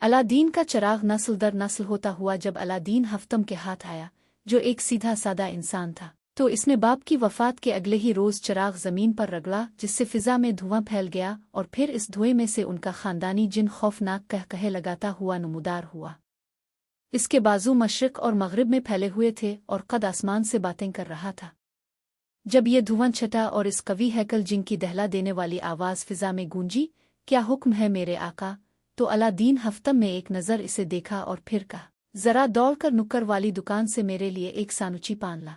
Aladdin का चिराग नस्ल दर नस्ल होता हुआ जब अलादीन हफ्तम के हाथ आया, जो एक सीधा सादा इंसान था, तो इसने बाप की वफात के अगले ही रोज़ चिराग ज़मीन पर रगड़ा, जिससे फ़िज़ा में धुआं फैल गया और फिर इस धुएं में से उनका ख़ानदानी जिन खौफनाक कहकहे लगाता हुआ नमूदार हुआ। इसके बाजू मशरिक़ और मग़रिब में फैले हुए थे और कद आसमान से बातें कर रहा था। जब ये धुआं छटा और इस कवी हैकल जिन की दहला देने वाली आवाज़ फ़िज़ा में गूंजी, क्या हुक्म है मेरे आका, तो अलादीन हफ्तम में एक नज़र इसे देखा और फिर कहा, ज़रा दौड़कर नुक्कर वाली दुकान से मेरे लिए एक सानुची पान ला।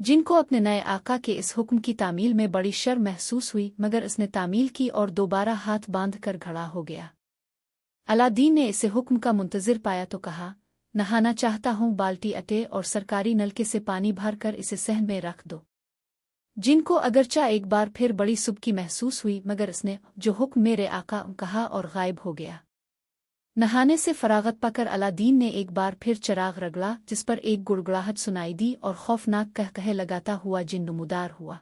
जिनको अपने नए आका के इस हुक्म की तामील में बड़ी शर्म महसूस हुई, मगर इसने तामील की और दोबारा हाथ बांध कर खड़ा हो गया। अलादीन ने इसे हुक्म का मुंतज़िर पाया तो कहा, नहाना चाहता हूँ, बाल्टी अटे और सरकारी नलके से पानी भरकर इसे सहन में रख दो। जिनको अगरचा एक बार फिर बड़ी सुबकी महसूस हुई, मगर इसने जो हुक्म मेरे आका कहा और गायब हो गया। नहाने से फरागत पाकर अलादीन ने एक बार फिर चिराग रगड़ा, जिस पर एक गुड़गुड़ाहट सुनाई दी और खौफनाक कहकहे लगाता हुआ जिन नमूदार हुआ।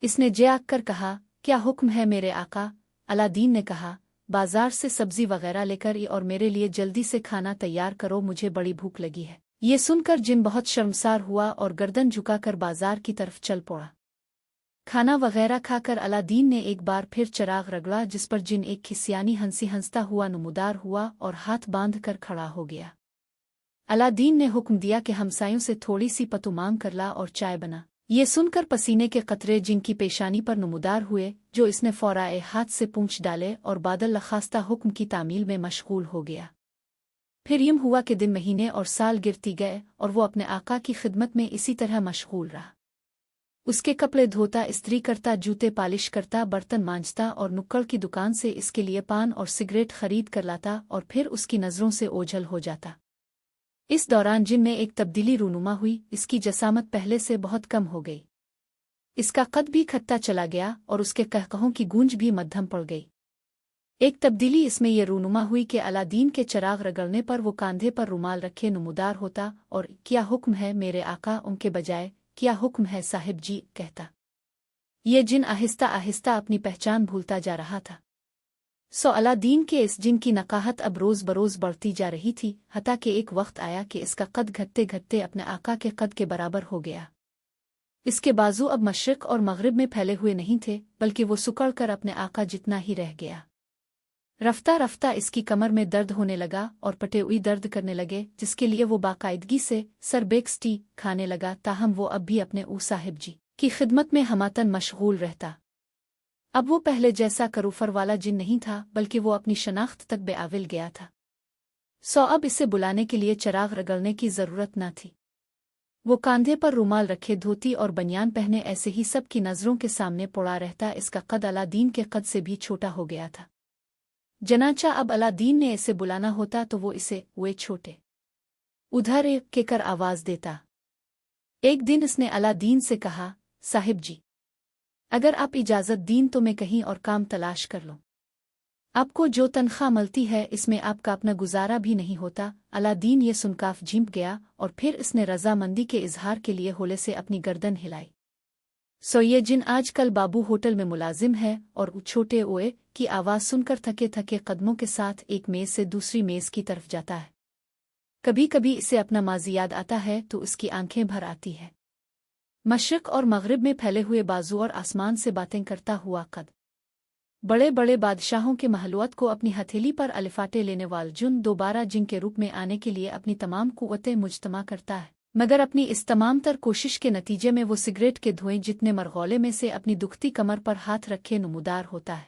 इसने जाग कर कहा, क्या हुक्म है मेरे आका? अलादीन ने कहा, बाजार से सब्जी वगैरह लेकर और मेरे लिए जल्दी से खाना तैयार करो, मुझे बड़ी भूख लगी है। ये सुनकर जिन बहुत शर्मसार हुआ और गर्दन झुकाकर बाजार की तरफ चल पड़ा। खाना वगैरह खाकर अलादीन ने एक बार फिर चिराग रगड़ा, जिस पर जिन एक खिसियानी हंसी हंसता हुआ नमूदार हुआ और हाथ बांध कर खड़ा हो गया। अलादीन ने हुक्म दिया कि हमसायों से थोड़ी सी पतु मांग कर ला और चाय बना। ये सुनकर पसीने के कतरे जिनकी पेशानी पर नमूदार हुए, जो इसने फौराए हाथ से पूंछ डाले और बादल लखास्ता हुक्म की तामील में मशगूल हो गया। फिर यूं हुआ कि दिन महीने और साल गिरती गए और वो अपने आका की खिदमत में इसी तरह मशगूल रहा। उसके कपड़े धोता, इस्त्री करता, जूते पालिश करता, बर्तन मांजता और नुक्कड़ की दुकान से इसके लिए पान और सिगरेट खरीद कर लाता और फिर उसकी नज़रों से ओझल हो जाता। इस दौरान जिन में एक तब्दीली रूनुमा हुई, इसकी जसामत पहले से बहुत कम हो गई। इसका कद भी खत्ता चला गया और उसके कहकहों की गूंज भी मध्यम पड़ गई। एक तब्दीली इसमें यह रूनुमा हुई कि अलादीन के चिराग रगड़ने पर वो कांधे पर रुमाल रखे नमूदार होता और क्या हुक्म है मेरे आका उनके बजाय क्या हुक्म है साहिब जी कहता। ये जिन आहिस्ता आहिस्ता अपनी पहचान भूलता जा रहा था। सो अलादीन के इस जिन की नकाहत अब रोज़ बरोज़ बढ़ती जा रही थी, हता कि एक वक्त आया कि इसका कद घटते घटते अपने आका के कद के बराबर हो गया। इसके बाजू अब मशरिक़ और मग़रिब में फैले हुए नहीं थे, बल्कि वो सुकड़ कर अपने आका जितना ही रह गया। रफ्ता रफ्ता इसकी कमर में दर्द होने लगा और पटेउई दर्द करने लगे, जिसके लिए वो बाकायदगी से सरबेक्सटी खाने लगा, ताहम वो अब भी अपने ऊ साहिब जी की खिदमत में हमातन मशगूल रहता। अब वो पहले जैसा करूफर वाला जिन नहीं था, बल्कि वो अपनी शनाख्त तक बेआविल गया था। सो अब इसे बुलाने के लिए चिराग रगड़ने की ज़रूरत न थी। वो कांधे पर रुमाल रखे, धोती और बनियान पहने ऐसे ही सब की नज़रों के सामने पड़ा रहता। इसका कद अलादीन के कद से भी छोटा हो गया था। जनाचा अब अलादीन ने इसे बुलाना होता तो वो इसे वे छोटे उधर एक के कर आवाज़ देता। एक दिन इसने अलादीन से कहा, साहिब जी, अगर आप इजाज़त दीन तो मैं कहीं और काम तलाश कर लूँ। आपको जो तनख्वाह मिलती है इसमें आपका अपना गुजारा भी नहीं होता। अलादीन ये सुनकाफ झिंप गया और फिर इसने रजामंदी के इजहार के लिए होले से अपनी गर्दन हिलाई। सो ये जिन आजकल बाबू होटल में मुलाजिम है और छोटे ओए की आवाज़ सुनकर थके थके कदमों के साथ एक मेज़ से दूसरी मेज़ की तरफ जाता है। कभी कभी इसे अपना माजी याद आता है तो उसकी आंखें भर आती है। मशरिक़ और मग़रिब में फैले हुए बाजू और आसमान से बातें करता हुआ कद बड़े बड़े बादशाहों के महलूत को अपनी हथेली पर अलिफाटे लेने वाल जुन दोबारा जिन के रूप में आने के लिए अपनी तमाम कुव्वतें मुजतमा करता है, मगर अपनी इस तमाम तर कोशिश के नतीजे में वो सिगरेट के धुएं जितने मरगौले में से अपनी दुखती कमर पर हाथ रखे नमूदार होता है।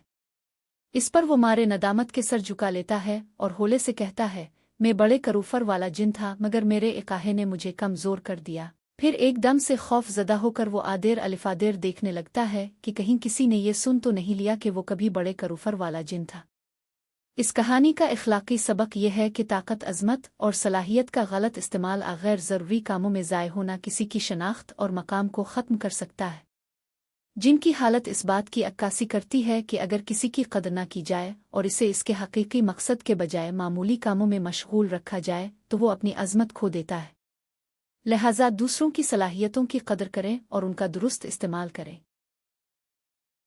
इस पर वो मारे नदामत के सर झुका लेता है और होले से कहता है, मैं बड़े करूफर वाला जिन था, मगर मेरे इकाहे ने मुझे कमज़ोर कर दिया। फिर एकदम से खौफ ज़दा होकर वो आदेर अलिफादेर देखने लगता है कि कहीं किसी ने ये सुन तो नहीं लिया कि वो कभी बड़े करूफर वाला जिन था। इस कहानी का इखलाकी सबक यह है कि ताकत, अज़मत और सलाहियत का गलत इस्तेमाल गैर ज़रूरी कामों में ज़ाय होना किसी की शनाख्त और मकाम को ख़त्म कर सकता है। जिनकी हालत इस बात की अक्कासी करती है कि अगर किसी की कदर न की जाए और इसे इसके हकीकी मकसद के बजाय मामूली कामों में मशगूल रखा जाए तो वो अपनी अज़मत खो देता है। लिहाजा दूसरों की सलाहियतों की कदर करें और उनका दुरुस्त इस्तेमाल करें।